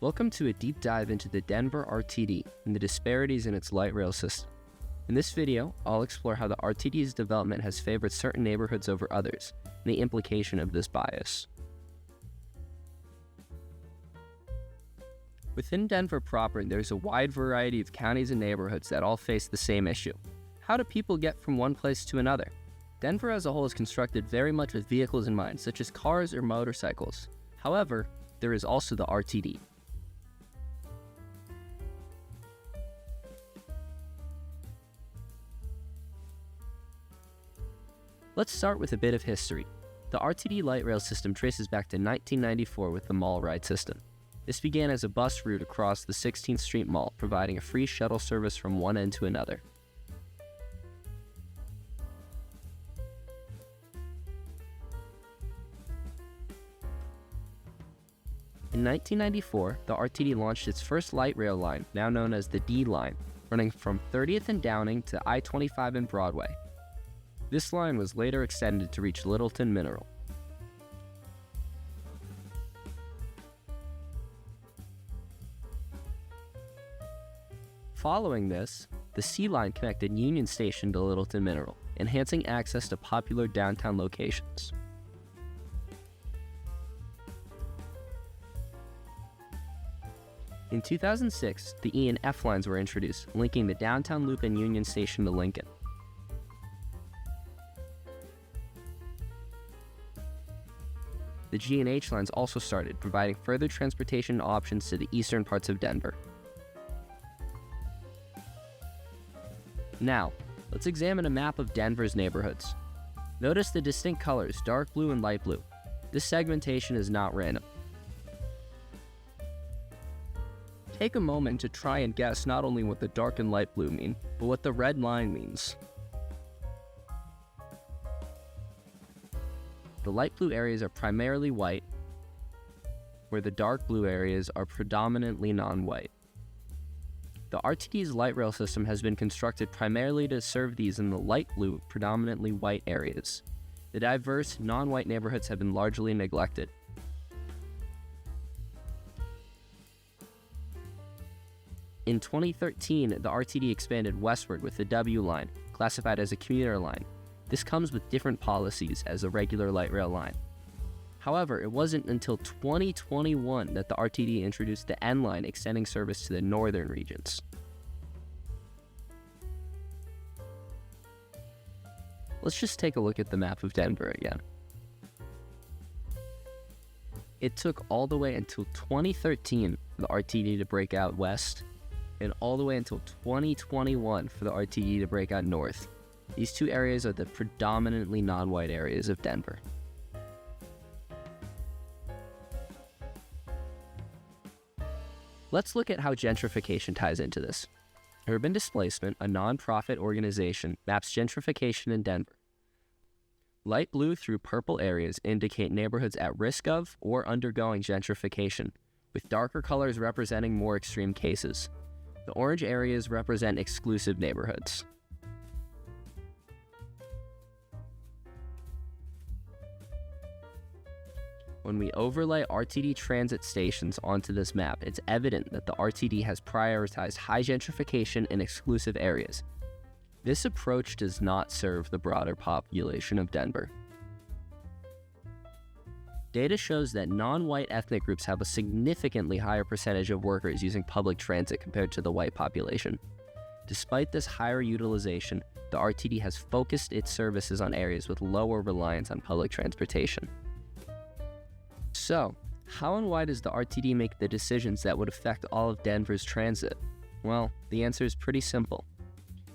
Welcome to a deep dive into the Denver RTD and the disparities in its light rail system. In this video, I'll explore how the RTD's development has favored certain neighborhoods over others, and the implication of this bias. Within Denver proper, there's a wide variety of counties and neighborhoods that all face the same issue. How do people get from one place to another? Denver as a whole is constructed very much with vehicles in mind, such as cars or motorcycles. However, there is also the RTD. Let's start with a bit of history. The RTD light rail system traces back to 1994 with the mall ride system. This began as a bus route across the 16th Street Mall, providing a free shuttle service from one end to another. In 1994, the RTD launched its first light rail line, now known as the D line, running from 30th and Downing to I-25 and Broadway. This line was later extended to reach Littleton Mineral. Following this, the C line connected Union Station to Littleton Mineral, enhancing access to popular downtown locations. In 2006, the E and F lines were introduced, linking the downtown loop and Union Station to Lincoln. The G and H lines also started, providing further transportation options to the eastern parts of Denver. Now, let's examine a map of Denver's neighborhoods. Notice the distinct colors, dark blue and light blue. This segmentation is not random. Take a moment to try and guess not only what the dark and light blue mean, but what the red line means. The light blue areas are primarily white, where the dark blue areas are predominantly non-white. The RTD's light rail system has been constructed primarily to serve these in the light blue, predominantly white areas. The diverse, non-white neighborhoods have been largely neglected. In 2013, the RTD expanded westward with the W line, classified as a commuter line. This comes with different policies as a regular light rail line. However, it wasn't until 2021 that the RTD introduced the N line, extending service to the northern regions. Let's just take a look at the map of Denver again. It took all the way until 2013 for the RTD to break out west, and all the way until 2021 for the RTD to break out north. These two areas are the predominantly non-white areas of Denver. Let's look at how gentrification ties into this. Urban Displacement, a non-profit organization, maps gentrification in Denver. Light blue through purple areas indicate neighborhoods at risk of or undergoing gentrification, with darker colors representing more extreme cases. The orange areas represent exclusive neighborhoods. When we overlay RTD transit stations onto this map, it's evident that the RTD has prioritized high gentrification in exclusive areas. This approach does not serve the broader population of Denver. Data shows that non-white ethnic groups have a significantly higher percentage of workers using public transit compared to the white population. Despite this higher utilization, the RTD has focused its services on areas with lower reliance on public transportation. So, how and why does the RTD make the decisions that would affect all of Denver's transit? Well, the answer is pretty simple.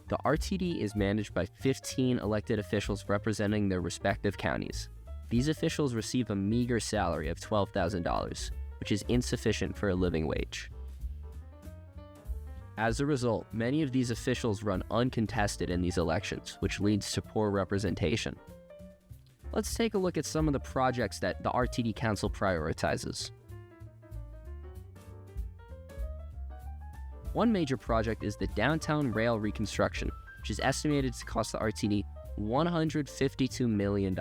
The RTD is managed by 15 elected officials representing their respective counties. These officials receive a meager salary of $12,000, which is insufficient for a living wage. As a result, many of these officials run uncontested in these elections, which leads to poor representation. Let's take a look at some of the projects that the RTD Council prioritizes. One major project is the downtown rail reconstruction, which is estimated to cost the RTD $152 million.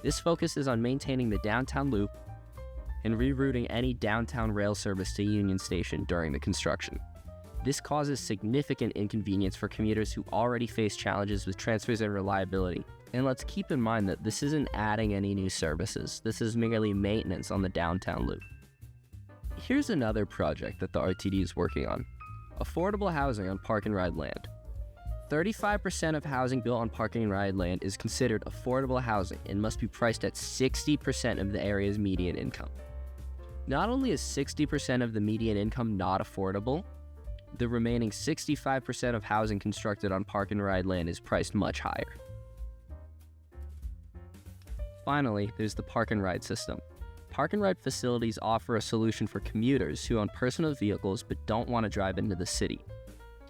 This focuses on maintaining the downtown loop, and rerouting any downtown rail service to Union Station during the construction. This causes significant inconvenience for commuters who already face challenges with transfers and reliability. And let's keep in mind that this isn't adding any new services. This is merely maintenance on the downtown loop. Here's another project that the RTD is working on: affordable housing on park and ride land. 35% of housing built on parking and ride land is considered affordable housing and must be priced at 60% of the area's median income. Not only is 60% of the median income not affordable, the remaining 65% of housing constructed on park and ride land is priced much higher. Finally, there's the park and ride system. Park and ride facilities offer a solution for commuters who own personal vehicles but don't want to drive into the city.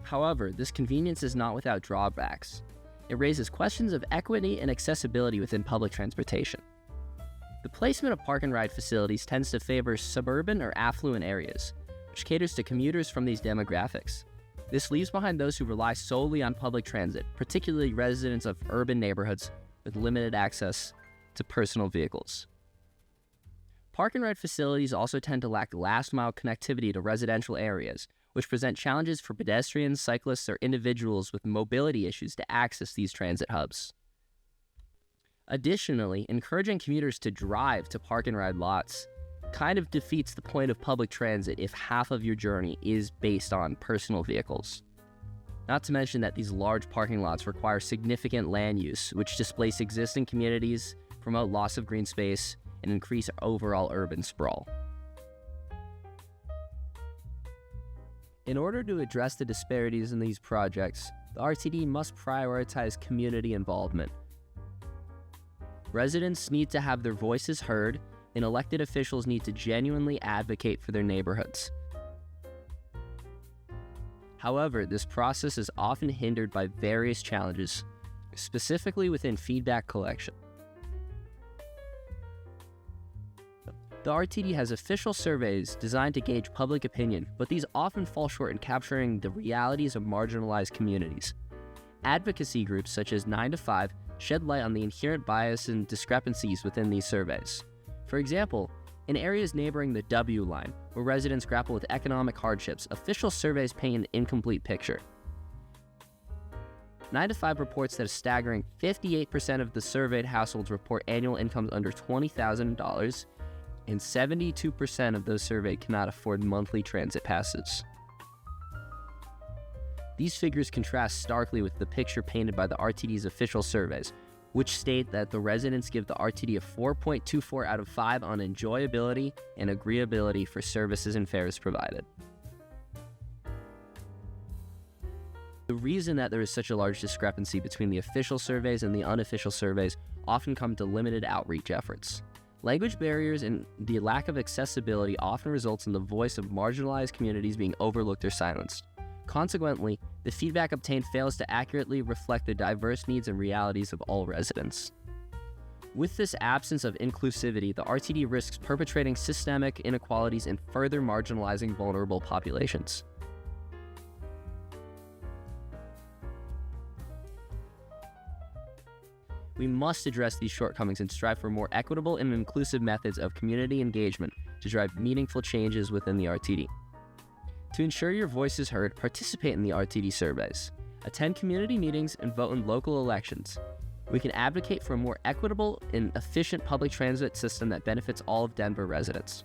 However, this convenience is not without drawbacks. It raises questions of equity and accessibility within public transportation. The placement of park and ride facilities tends to favor suburban or affluent areas, which caters to commuters from these demographics. This leaves behind those who rely solely on public transit, particularly residents of urban neighborhoods with limited access to personal vehicles. Park and ride facilities also tend to lack last-mile connectivity to residential areas, which present challenges for pedestrians, cyclists, or individuals with mobility issues to access these transit hubs. Additionally, encouraging commuters to drive to park and ride lots kind of defeats the point of public transit if half of your journey is based on personal vehicles. Not to mention that these large parking lots require significant land use, which displace existing communities, promote loss of green space, and increase overall urban sprawl. In order to address the disparities in these projects, the RTD must prioritize community involvement. Residents need to have their voices heard, and elected officials need to genuinely advocate for their neighborhoods. However, this process is often hindered by various challenges, specifically within feedback collection. The RTD has official surveys designed to gauge public opinion, but these often fall short in capturing the realities of marginalized communities. Advocacy groups such as 9 to 5 shed light on the inherent bias and discrepancies within these surveys. For example, in areas neighboring the W line, where residents grapple with economic hardships, official surveys paint an incomplete picture. 9 to 5 reports that a staggering 58% of the surveyed households report annual incomes under $20,000, and 72% of those surveyed cannot afford monthly transit passes. These figures contrast starkly with the picture painted by the RTD's official surveys, which state that the residents give the RTD a 4.24 out of 5 on enjoyability and agreeability for services and fares provided. The reason that there is such a large discrepancy between the official surveys and the unofficial surveys often come to limited outreach efforts. Language barriers and the lack of accessibility often results in the voice of marginalized communities being overlooked or silenced. Consequently, the feedback obtained fails to accurately reflect the diverse needs and realities of all residents. With this absence of inclusivity, the RTD risks perpetrating systemic inequalities and further marginalizing vulnerable populations. We must address these shortcomings and strive for more equitable and inclusive methods of community engagement to drive meaningful changes within the RTD. To ensure your voice is heard, participate in the RTD surveys, attend community meetings, and vote in local elections. We can advocate for a more equitable and efficient public transit system that benefits all of Denver residents.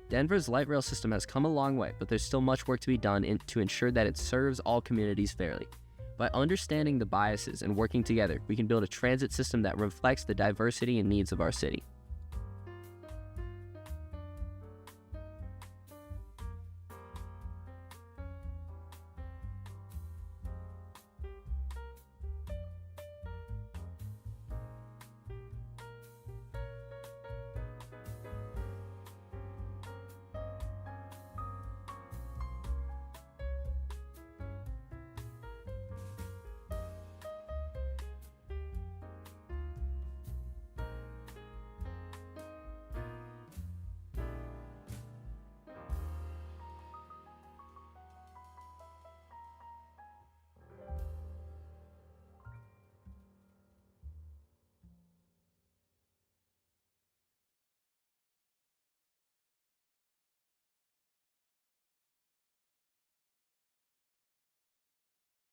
Denver's light rail system has come a long way, but there's still much work to be done to ensure that it serves all communities fairly. By understanding the biases and working together, we can build a transit system that reflects the diversity and needs of our city.